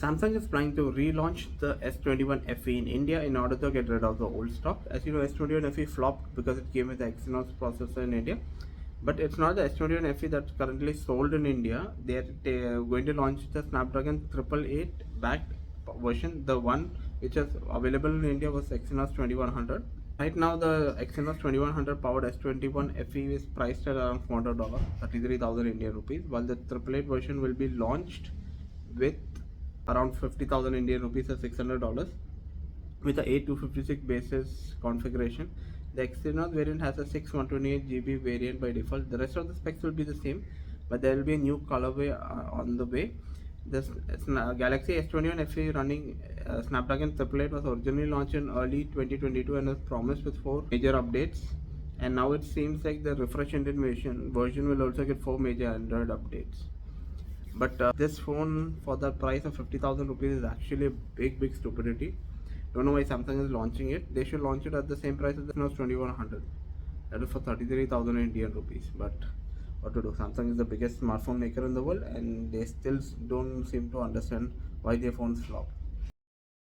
Samsung is planning to relaunch the S21 FE in India in order to get rid of the old stock. As you know, S21 FE flopped because it came with the Exynos processor in India. But it's not the S21 FE that's currently sold in India. They're going to launch the Snapdragon 888 backed version. The one which is available in India was Exynos 2100. Right now, the Exynos 2100 powered S21 FE is priced at around $400, 33,000 Indian rupees, while the 888 version will be launched with around 50,000 Indian rupees or $600 with the 8256 basis configuration. The Exynos variant has a 6128 GB variant by default. The rest of the specs will be the same, but there will be a new colorway on the way. This Galaxy S21 FE running Snapdragon 888 was originally launched in early 2022 and was promised with 4 major updates. And now it seems like the refresh engine version will also get 4 major Android updates. But this phone for the price of 50,000 rupees is actually a big stupidity. Don't know why Samsung is launching it. They should launch it at the same price as the Exynos 2100. That is for 33,000 Indian rupees. But what to do? Samsung is the biggest smartphone maker in the world, and they still don't seem to understand why their phones flop.